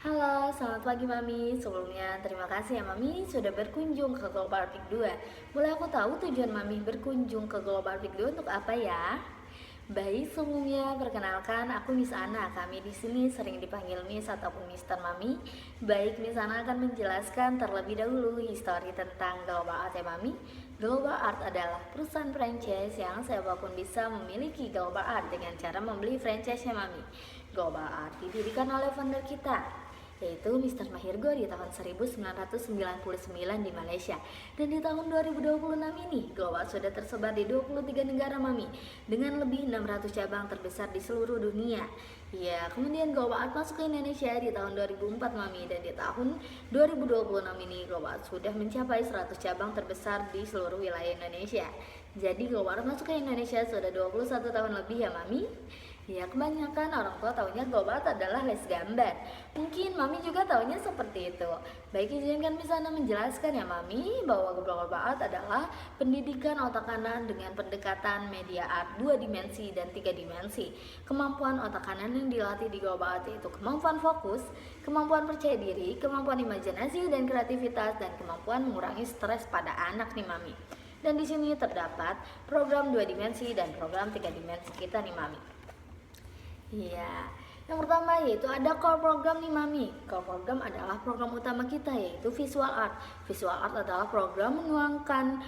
Halo, selamat pagi Mami. Sebelumnya terima kasih ya Mami sudah berkunjung ke Global Peak 2. Boleh aku tahu tujuan Mami berkunjung ke Global Peak 2 untuk apa ya? Baik, sebelumnya perkenalkan aku Miss Ana. Kami di sini sering dipanggil Miss ataupun Mister Mami. Baik, Miss Ana akan menjelaskan terlebih dahulu histori tentang Global Art ya Mami. Global Art adalah perusahaan franchise yang siapapun bisa memiliki Global Art dengan cara membeli franchise-nya Mami. Global Art didirikan oleh founder kita, yaitu Mr. Mahirgo di tahun 1999 di Malaysia. Dan di tahun 2026 ini, Global sudah tersebar di 23 negara Mami, dengan lebih 600 cabang terbesar di seluruh dunia. Ya, kemudian Global Art masuk ke Indonesia di tahun 2004 Mami, dan di tahun 2026 ini Global Art sudah mencapai 100 cabang terbesar di seluruh wilayah Indonesia. Jadi Global Art masuk ke Indonesia sudah 21 tahun lebih ya Mami. Ya, kebanyakan orang tua taunya Global Art adalah les gambar. Mungkin Mami juga taunya seperti itu. Baik, izinkan bisa Anda menjelaskan ya Mami bahwa Global Art adalah pendidikan otak kanan dengan pendekatan media art 2 dimensi dan 3 dimensi. Kemampuan otak kanan yang dilatih di Global Art yaitu kemampuan fokus, kemampuan percaya diri, kemampuan imajinasi dan kreativitas, dan kemampuan mengurangi stres pada anak nih Mami. Dan di sini terdapat program 2 dimensi dan program 3 dimensi kita nih Mami. Iya, yang pertama yaitu ada core program nih Mami. Core program adalah program utama kita yaitu visual art. Visual art adalah program menuangkan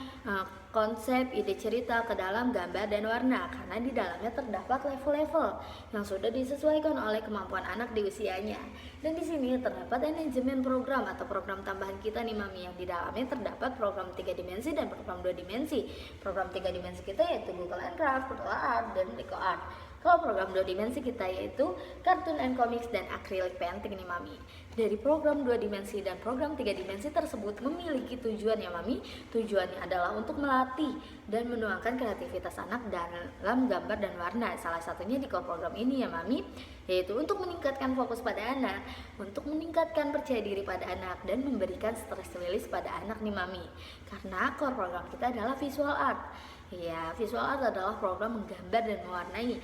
konsep, ide cerita ke dalam gambar dan warna, karena di dalamnya terdapat level-level yang sudah disesuaikan oleh kemampuan anak di usianya. Dan di sini terdapat manajemen program atau program tambahan kita nih Mami, yang di dalamnya terdapat program 3 dimensi dan program 2 dimensi. Program 3 dimensi kita yaitu Google and Craft, Virtual Art, dan Lego Art. Kalau program 2 dimensi kita yaitu Cartoon and Comics dan Acrylic Painting nih Mami. Dari program 2 dimensi dan program 3 dimensi tersebut memiliki tujuan ya Mami. Tujuannya adalah untuk melatih dan menuangkan kreativitas anak dalam gambar dan warna. Salah satunya di core program ini ya Mami, yaitu untuk meningkatkan fokus pada anak, untuk meningkatkan percaya diri pada anak, dan memberikan stress release pada anak nih Mami. Karena core program kita adalah visual art. Ya, visual art adalah program menggambar dan mewarnai.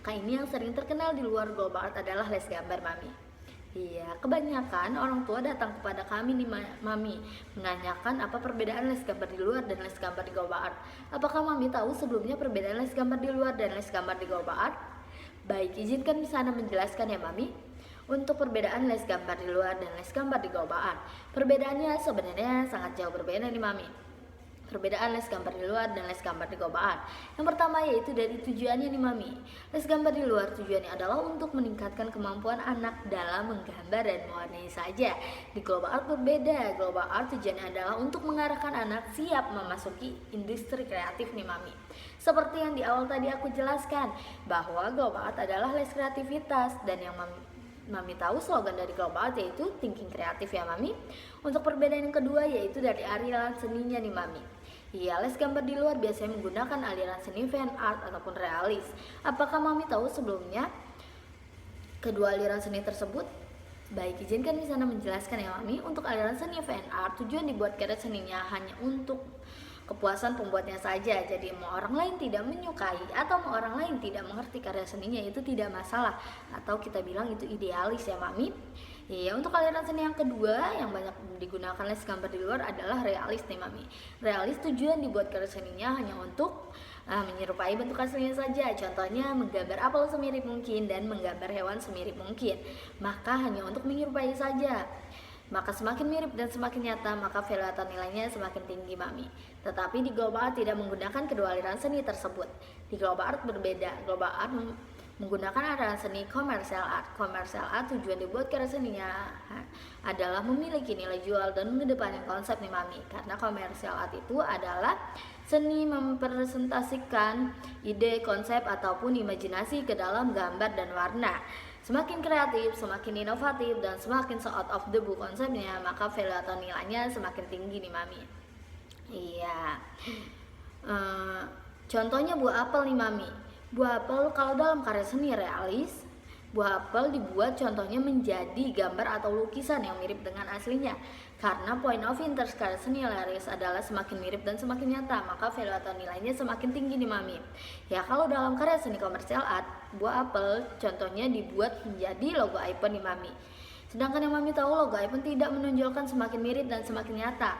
Maka ini yang sering terkenal di luar Global Art adalah les gambar Mami. Iya, kebanyakan orang tua datang kepada kami nih Mami, menanyakan apa perbedaan les gambar di luar dan les gambar di Global Art. Apakah Mami tahu sebelumnya perbedaan les gambar di luar dan les gambar di Global Art? Baik, izinkan bisa Anda menjelaskan ya Mami. Untuk perbedaan les gambar di luar dan les gambar di Global Art, perbedaannya sebenarnya sangat jauh berbeda nih Mami. Perbedaan les gambar di luar dan les gambar di Global Art. Yang pertama yaitu dari tujuannya nih Mami. Les gambar di luar tujuannya adalah untuk meningkatkan kemampuan anak dalam menggambar dan mewarnai saja. Di Global Art berbeda. Global Art tujuannya adalah untuk mengarahkan anak siap memasuki industri kreatif nih Mami. Seperti yang di awal tadi aku jelaskan, bahwa Global Art adalah les kreativitas, dan yang Mami tahu slogan dari Global Art yaitu thinking kreatif ya Mami. Untuk perbedaan yang kedua yaitu dari aliran seninya nih Mami. Iya, les gambar di luar biasanya menggunakan aliran seni fan art ataupun realis. Apakah Mami tahu sebelumnya kedua aliran seni tersebut? Baik, izinkan bisa menjelaskan ya Mami. Untuk aliran seni fan art, tujuan dibuat karya seninya hanya untuk kepuasan pembuatnya saja. Jadi mau orang lain tidak menyukai atau mau orang lain tidak mengerti karya seninya itu tidak masalah, atau kita bilang itu idealis ya Mami. Iya, untuk aliran seni yang kedua yang banyak digunakan les gambar di luar adalah realis nih Mami. Realis tujuan dibuat karya seninya hanya untuk menyerupai bentuk aslinya saja. Contohnya menggambar apel semirip mungkin dan menggambar hewan semirip mungkin. Maka hanya untuk menyerupai saja. Maka semakin mirip dan semakin nyata, maka value atau nilainya semakin tinggi Mami. Tetapi di Global Art tidak menggunakan kedua aliran seni tersebut. Di Global Art berbeda. Global Art menggunakan aliran seni commercial art. Commercial art tujuan dibuat karya seninya adalah memiliki nilai jual dan mengedepankan konsep nih Mami. Karena commercial art itu adalah seni mempresentasikan ide, konsep, ataupun imajinasi ke dalam gambar dan warna. Semakin kreatif, semakin inovatif, dan semakin out of the book konsepnya, maka value atau nilainya semakin tinggi nih Mami. Iya. Contohnya buah apel nih Mami. Buah apel kalau dalam karya seni realis, buah apel dibuat contohnya menjadi gambar atau lukisan yang mirip dengan aslinya. Karena point of interest karya seni realis adalah semakin mirip dan semakin nyata, maka value atau nilainya semakin tinggi nih Mami. Ya, kalau dalam karya seni komersial art, buah apel contohnya dibuat menjadi logo iPhone nih Mami. Sedangkan yang mami tahu logo iPhone tidak menonjolkan semakin mirip dan semakin nyata.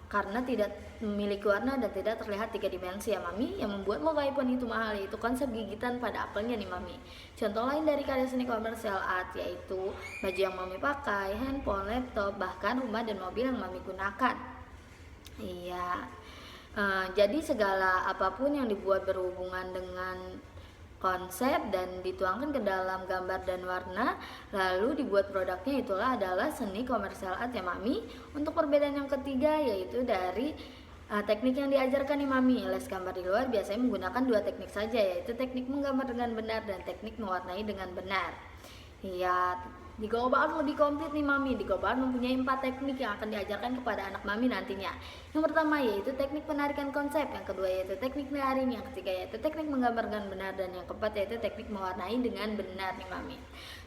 Karena tidak memiliki warna dan tidak terlihat 3 dimensi ya mami. Yang membuat logo iPhone itu mahal yaitu konsep gigitan pada apelnya nih mami. Contoh lain dari karya seni komersial art yaitu baju yang mami pakai, handphone, laptop, bahkan rumah dan mobil yang mami gunakan. Iya. Jadi segala apapun yang dibuat berhubungan dengan konsep dan dituangkan ke dalam gambar dan warna lalu dibuat produknya, itulah adalah seni komersial art ya mami. Untuk perbedaan yang ketiga yaitu dari teknik yang diajarkan nih mami. Les gambar di luar biasanya menggunakan 2 teknik saja, yaitu teknik menggambar dengan benar dan teknik mewarnai dengan benar. Iya, di Global Art lebih komplit nih mami. Di Global Art mempunyai 4 teknik yang akan diajarkan kepada anak mami nantinya. Yang pertama yaitu teknik penarikan konsep, yang kedua yaitu teknik layering, yang ketiga yaitu teknik menggambar dengan benar, dan yang keempat yaitu teknik mewarnai dengan benar nih mami.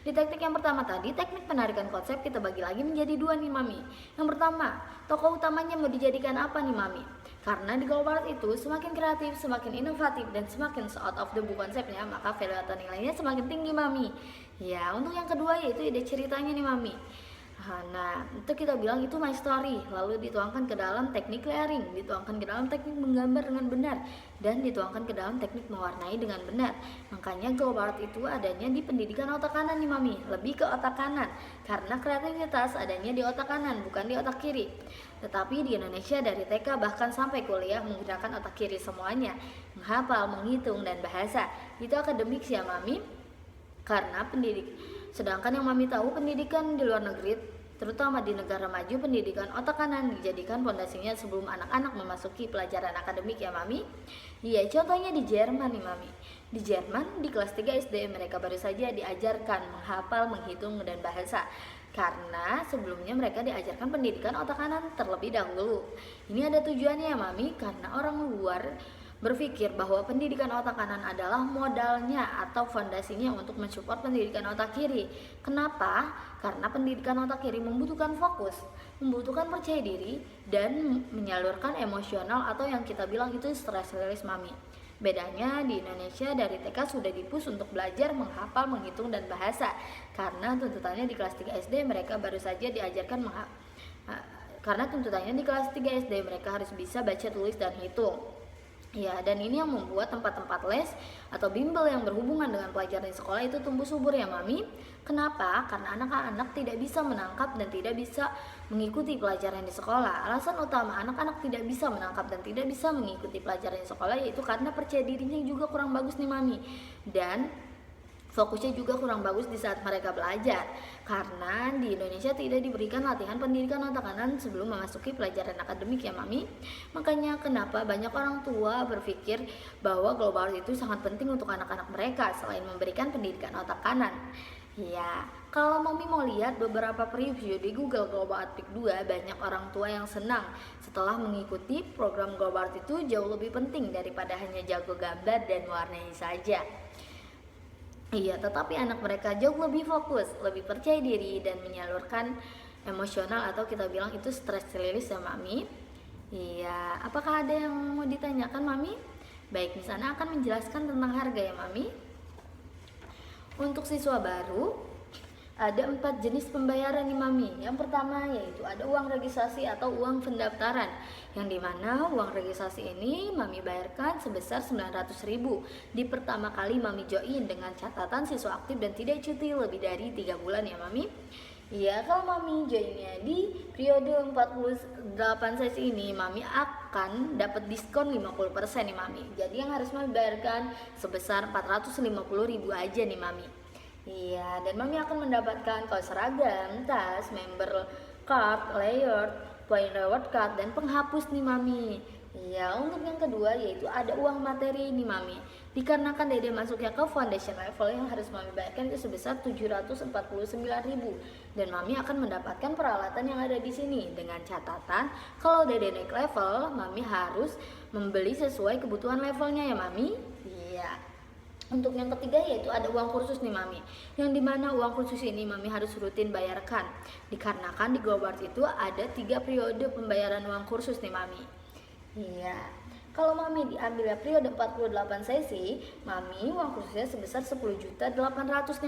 Di teknik yang pertama tadi, teknik penarikan konsep, kita bagi lagi menjadi 2 nih mami. Yang pertama, tokoh utamanya mau dijadikan apa nih mami? Karena di Global Art itu semakin kreatif, semakin inovatif, dan semakin out of the book konsepnya, maka value atau nilainya semakin tinggi mami. Ya, untuk yang kedua yaitu ide ceritanya nih mami. Nah, itu kita bilang itu my story, lalu dituangkan ke dalam teknik layering, dituangkan ke dalam teknik menggambar dengan benar, dan dituangkan ke dalam teknik mewarnai dengan benar. Makanya Global Art itu adanya di pendidikan otak kanan nih mami, lebih ke otak kanan, karena kreativitas adanya di otak kanan, bukan di otak kiri. Tetapi di Indonesia dari TK bahkan sampai kuliah menggunakan otak kiri semuanya, menghafal, menghitung, dan bahasa. Itu akademik ya mami, karena sedangkan yang mami tahu pendidikan di luar negeri, terutama di negara maju, pendidikan otak kanan dijadikan fondasinya sebelum anak-anak memasuki pelajaran akademik ya mami. Iya, contohnya di Jerman nih mami. Di Jerman di kelas 3 SD mereka baru saja diajarkan menghafal, menghitung, dan bahasa. Karena sebelumnya mereka diajarkan pendidikan otak kanan terlebih dahulu. Ini ada tujuannya ya mami, karena orang luar berpikir bahwa pendidikan otak kanan adalah modalnya atau fondasinya untuk mensupport pendidikan otak kiri. Kenapa? Karena pendidikan otak kiri membutuhkan fokus, membutuhkan percaya diri, dan menyalurkan emosional atau yang kita bilang itu stress release mami. Bedanya di Indonesia dari TK sudah dipus untuk belajar menghafal, menghitung, dan bahasa. Karena tuntutannya di kelas 3 SD mereka baru saja diajarkan karena tuntutannya di kelas 3 SD mereka harus bisa baca, tulis, dan hitung. Ya, dan ini yang membuat tempat-tempat les atau bimbel yang berhubungan dengan pelajaran di sekolah itu tumbuh subur ya mami. Kenapa? Karena anak-anak tidak bisa menangkap dan tidak bisa mengikuti pelajaran di sekolah. Alasan utama anak-anak tidak bisa menangkap dan tidak bisa mengikuti pelajaran di sekolah yaitu karena percaya dirinya juga kurang bagus nih mami. Dan fokusnya juga kurang bagus di saat mereka belajar, karena di Indonesia tidak diberikan latihan pendidikan otak kanan sebelum memasuki pelajaran akademik ya mami. Makanya kenapa banyak orang tua berpikir bahwa Global Art itu sangat penting untuk anak-anak mereka selain memberikan pendidikan otak kanan. Ya, kalau mami mau lihat beberapa preview di Google Global Art Peak 2, banyak orang tua yang senang setelah mengikuti program Global Art itu jauh lebih penting daripada hanya jago gambar dan warnai saja. Iya, tetapi anak mereka jauh lebih fokus, lebih percaya diri, dan menyalurkan emosional atau kita bilang itu stress release ya mami. Iya, apakah ada yang mau ditanyakan mami? Baik, di sana akan menjelaskan tentang harga ya mami. Untuk siswa baru ada 4 jenis pembayaran nih mami. Yang pertama yaitu ada uang registrasi atau uang pendaftaran, yang dimana uang registrasi ini mami bayarkan sebesar 900.000 di pertama kali mami join, dengan catatan siswa aktif dan tidak cuti lebih dari 3 bulan ya mami. Iya, kalau mami joinnya di periode 48 sesi ini, mami akan dapat diskon 50% nih mami. Jadi yang harus mami bayarkan sebesar 450.000 aja nih mami. Iya, dan mami akan mendapatkan kaos seragam, tas, member card, layer, point reward card, dan penghapus nih mami. Iya, untuk yang kedua yaitu ada uang materi nih mami. Dikarenakan dede masuknya ke foundation level, yang harus mami bayarkan itu sebesar 749.000, dan mami akan mendapatkan peralatan yang ada di sini dengan catatan kalau dede naik level, mami harus membeli sesuai kebutuhan levelnya ya mami. Iya. Untuk yang ketiga yaitu ada uang kursus nih mami, yang dimana uang kursus ini mami harus rutin bayarkan, dikarenakan di Global Art itu ada 3 periode pembayaran uang kursus nih mami. Iya. Kalau Mami diambil periode 48 sesi, Mami uang kursusnya sebesar 10.800.000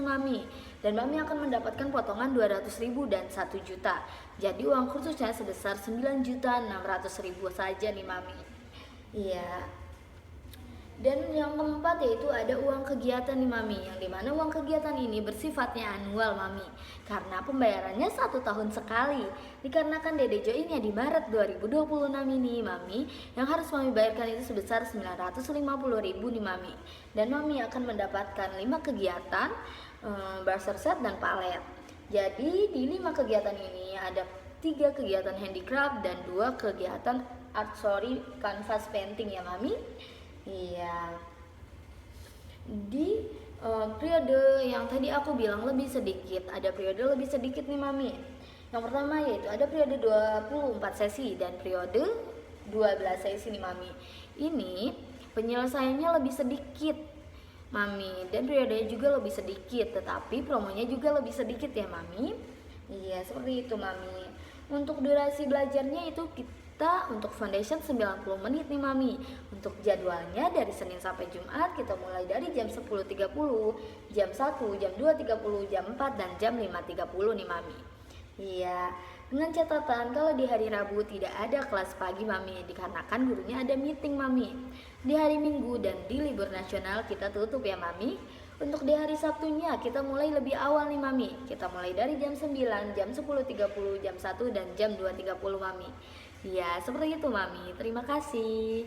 nih Mami. Dan Mami akan mendapatkan potongan 200.000 dan 1 juta. Jadi uang kursusnya sebesar 9.600.000 saja nih Mami. Iya. Dan yang keempat yaitu ada uang kegiatan nih Mami, yang dimana uang kegiatan ini bersifatnya annual Mami, karena pembayarannya 1 tahun sekali. Dikarenakan Dede joinnya di Maret 2026 ini Mami, yang harus Mami bayarkan itu sebesar 950.000 nih Mami. Dan Mami akan mendapatkan 5 kegiatan, buzzer set dan palet. Jadi di 5 kegiatan ini ada 3 kegiatan handicraft dan 2 kegiatan art story canvas painting ya Mami. Iya. Di periode yang tadi aku bilang lebih sedikit, ada periode lebih sedikit nih Mami. Yang pertama yaitu ada periode 24 sesi dan periode 12 sesi nih Mami. Ini penyelesaiannya lebih sedikit Mami, dan periodenya juga lebih sedikit, tetapi promonya juga lebih sedikit ya Mami. Iya, seperti itu Mami. Untuk durasi belajarnya itu kita untuk foundation 90 menit nih Mami. Untuk jadwalnya dari Senin sampai Jumat kita mulai dari jam 10.30, jam 1, jam 2.30, jam 4 dan jam 5.30 nih Mami. Iya, dengan catatan kalau di hari Rabu tidak ada kelas pagi Mami, dikarenakan gurunya ada meeting Mami. Di hari Minggu dan di libur nasional kita tutup ya Mami. Untuk di hari Sabtunya kita mulai lebih awal nih Mami. Kita mulai dari jam 9, jam 10.30, jam 1 dan jam 2.30 Mami. Ya, seperti itu Mami. Terima kasih.